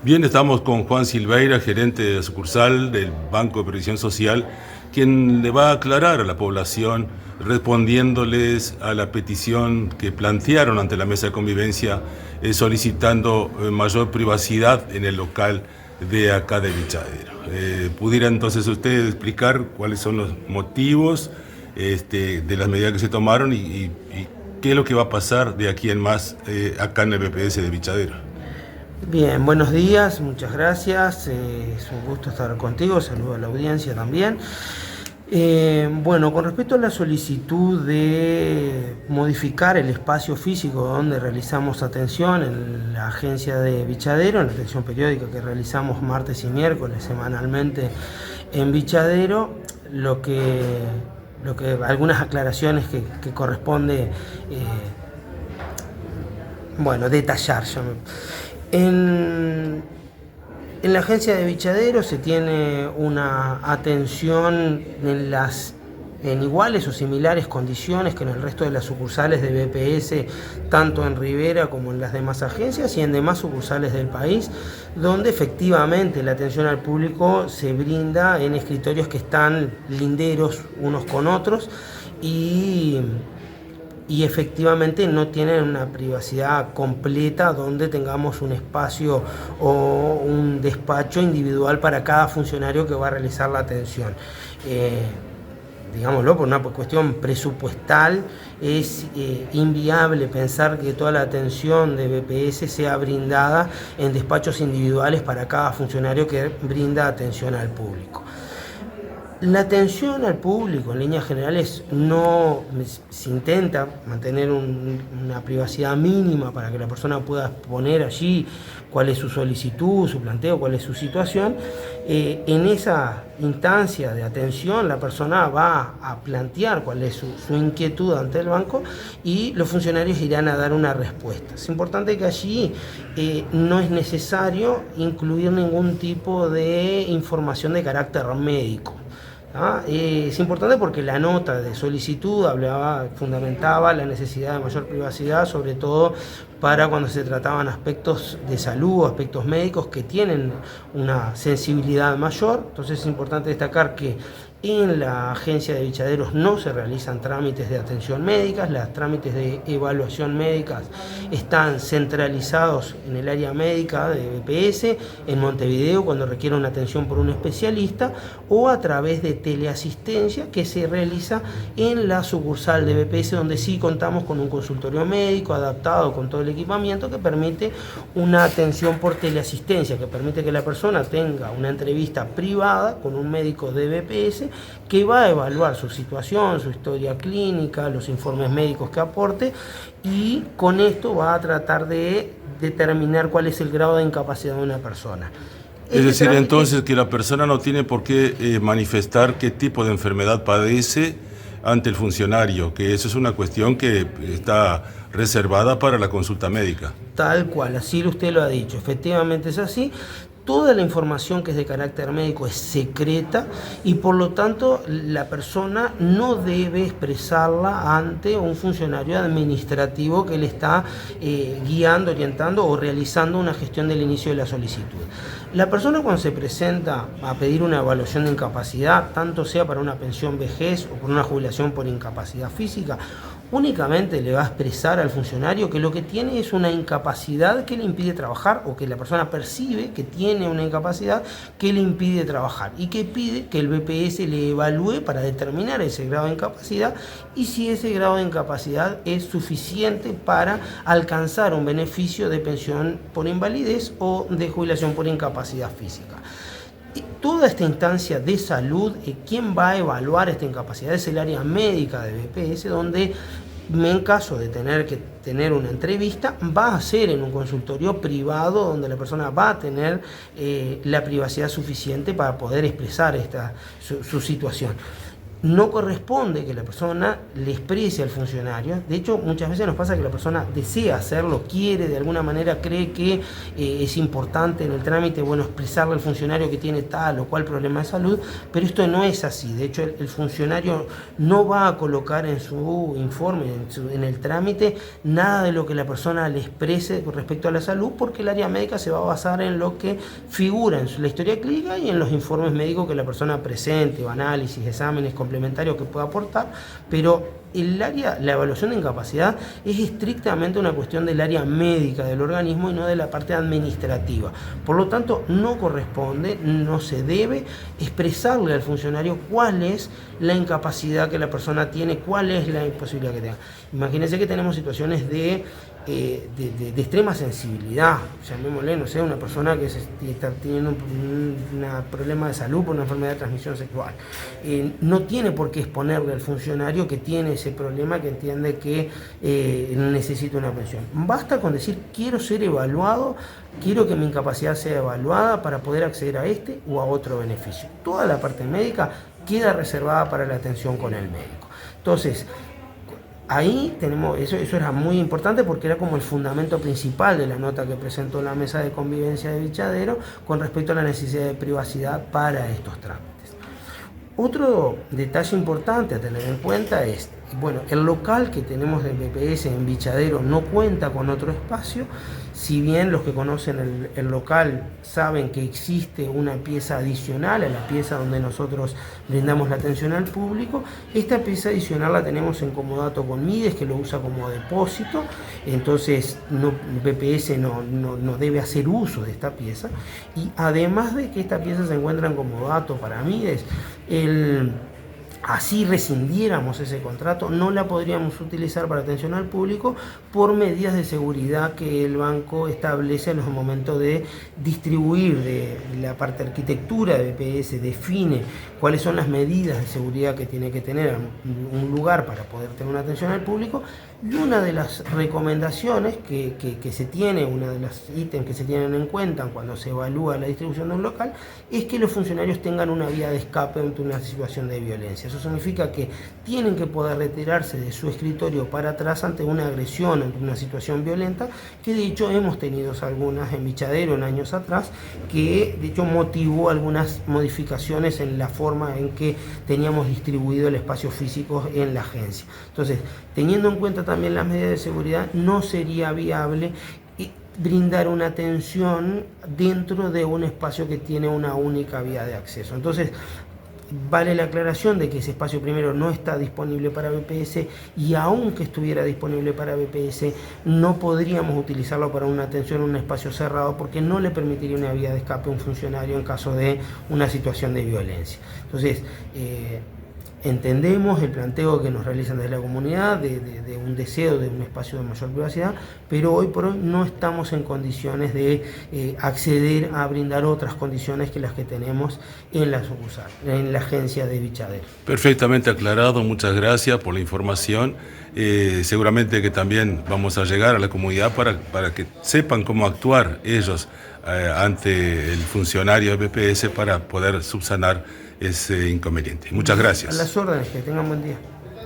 Bien, estamos con Juan Silveira, gerente de sucursal del Banco de Previsión Social, quien le va a aclarar a la población, respondiéndoles a la petición que plantearon ante la mesa de convivencia, solicitando mayor privacidad en el local de acá de Vichadero. ¿Pudiera entonces usted explicar cuáles son los motivos de las medidas que se tomaron y qué es lo que va a pasar de aquí en más acá en el BPS de Vichadero? Bien, buenos días, muchas gracias, es un gusto estar contigo, saludo a la audiencia también. Bueno, con respecto a la solicitud de modificar el espacio físico donde realizamos atención en la agencia de Vichadero, en la atención periódica que realizamos martes y miércoles semanalmente en Vichadero, algunas aclaraciones que corresponde detallar. En la agencia de Vichadero se tiene una atención en iguales o similares condiciones que en el resto de las sucursales de BPS, tanto en Rivera como en las demás agencias y en demás sucursales del país, donde efectivamente la atención al público se brinda en escritorios que están linderos unos con otros y efectivamente no tienen una privacidad completa donde tengamos un espacio o un despacho individual para cada funcionario que va a realizar la atención. Digámoslo, por una cuestión presupuestal es inviable pensar que toda la atención de BPS sea brindada en despachos individuales para cada funcionario que brinda atención al público. La atención al público en líneas generales se intenta mantener una privacidad mínima para que la persona pueda exponer allí cuál es su solicitud, su planteo, cuál es su situación. En esa instancia de atención la persona va a plantear cuál es su inquietud ante el banco y los funcionarios irán a dar una respuesta. Es importante que allí no es necesario incluir ningún tipo de información de carácter médico. Es importante porque la nota de solicitud fundamentaba la necesidad de mayor privacidad, sobre todo para cuando se trataban aspectos de salud, aspectos médicos que tienen una sensibilidad mayor. Entonces es importante destacar que en la agencia de Vichaderos no se realizan trámites de atención médica, los trámites de evaluación médica están centralizados en el área médica de BPS, en Montevideo, cuando requiere una atención por un especialista, o a través de teleasistencia que se realiza en la sucursal de BPS, donde sí contamos con un consultorio médico adaptado con todo el equipamiento que permite una atención por teleasistencia, que permite que la persona tenga una entrevista privada con un médico de BPS que va a evaluar su situación, su historia clínica, los informes médicos que aporte, y con esto va a tratar de determinar cuál es el grado de incapacidad de una persona. Es decir, entonces que la persona no tiene por qué manifestar qué tipo de enfermedad padece ante el funcionario, que eso es una cuestión que está reservada para la consulta médica. Tal cual, así usted lo ha dicho, efectivamente es así. Toda la información que es de carácter médico es secreta y por lo tanto la persona no debe expresarla ante un funcionario administrativo que le está guiando, orientando o realizando una gestión del inicio de la solicitud. La persona cuando se presenta a pedir una evaluación de incapacidad, tanto sea para una pensión vejez o por una jubilación por incapacidad física, únicamente le va a expresar al funcionario que lo que tiene es una incapacidad que le impide trabajar, o que la persona percibe que tiene una incapacidad que le impide trabajar y que pide que el BPS le evalúe para determinar ese grado de incapacidad y si ese grado de incapacidad es suficiente para alcanzar un beneficio de pensión por invalidez o de jubilación por incapacidad física. Toda esta instancia de salud, quien va a evaluar esta incapacidad es el área médica de BPS, donde en caso de tener que tener una entrevista, va a ser en un consultorio privado donde la persona va a tener la privacidad suficiente para poder expresar su situación. no corresponde que la persona le exprese al funcionario. De hecho, muchas veces nos pasa que la persona desea hacerlo, quiere, de alguna manera cree que es importante en el trámite, bueno, expresarle al funcionario que tiene tal o cual problema de salud, pero esto no es así. De hecho, el funcionario no va a colocar en su informe, en el trámite, nada de lo que la persona le exprese con respecto a la salud, porque el área médica se va a basar en lo que figura en la historia clínica y en los informes médicos que la persona presente, o análisis, exámenes complementarios que pueda aportar, pero la evaluación de incapacidad es estrictamente una cuestión del área médica del organismo y no de la parte administrativa. Por lo tanto, no corresponde, no se debe expresarle al funcionario cuál es la incapacidad que la persona tiene, cuál es la imposibilidad que tenga. Imagínense que tenemos situaciones de extrema sensibilidad, llamémosle, no sé, una persona que está teniendo un problema de salud por una enfermedad de transmisión sexual. No tiene por qué exponerle al funcionario que tiene ese problema, que entiende que necesita una pensión. Basta con decir, quiero ser evaluado, quiero que mi incapacidad sea evaluada para poder acceder a este o a otro beneficio. Toda la parte médica queda reservada para la atención con el médico. Entonces, ahí tenemos, eso era muy importante porque era como el fundamento principal de la nota que presentó la Mesa de Convivencia de Vichadero con respecto a la necesidad de privacidad para estos trámites. Otro detalle importante a tener en cuenta es, bueno, el local que tenemos de BPS en Vichadero no cuenta con otro espacio. Si bien los que conocen el local saben que existe una pieza adicional a la pieza donde nosotros brindamos la atención al público, esta pieza adicional la tenemos en comodato con Mides, que lo usa como depósito, entonces BPS no debe hacer uso de esta pieza, y además de que esta pieza se encuentra en comodato para Mides, así rescindiéramos ese contrato, no la podríamos utilizar para atención al público por medidas de seguridad que el banco establece en los momentos de distribuir de la parte de arquitectura de BPS, define cuáles son las medidas de seguridad que tiene que tener un lugar para poder tener una atención al público. Y una de las recomendaciones que se tiene, una de los ítems que se tienen en cuenta cuando se evalúa la distribución de un local, es que los funcionarios tengan una vía de escape ante una situación de violencia. Eso significa que tienen que poder retirarse de su escritorio para atrás ante una agresión, ante una situación violenta, que de hecho hemos tenido algunas en Vichadero en años atrás, que de hecho motivó algunas modificaciones en la forma en que teníamos distribuido el espacio físico en la agencia. Entonces, teniendo en cuenta también las medidas de seguridad, no sería viable brindar una atención dentro de un espacio que tiene una única vía de acceso. Entonces, vale la aclaración de que ese espacio primero no está disponible para BPS, y aunque estuviera disponible para BPS, no podríamos utilizarlo para una atención en un espacio cerrado porque no le permitiría una vía de escape a un funcionario en caso de una situación de violencia. Entonces, entendemos el planteo que nos realizan desde la comunidad de un deseo de un espacio de mayor privacidad, pero hoy por hoy no estamos en condiciones de acceder a brindar otras condiciones que las que tenemos en la sucursal, en la agencia de Vichadero. Perfectamente aclarado, muchas gracias por la información. Seguramente que también vamos a llegar a la comunidad para que sepan cómo actuar ellos ante el funcionario de BPS para poder subsanar ese inconveniente. Muchas gracias. A las órdenes, que tengan buen día.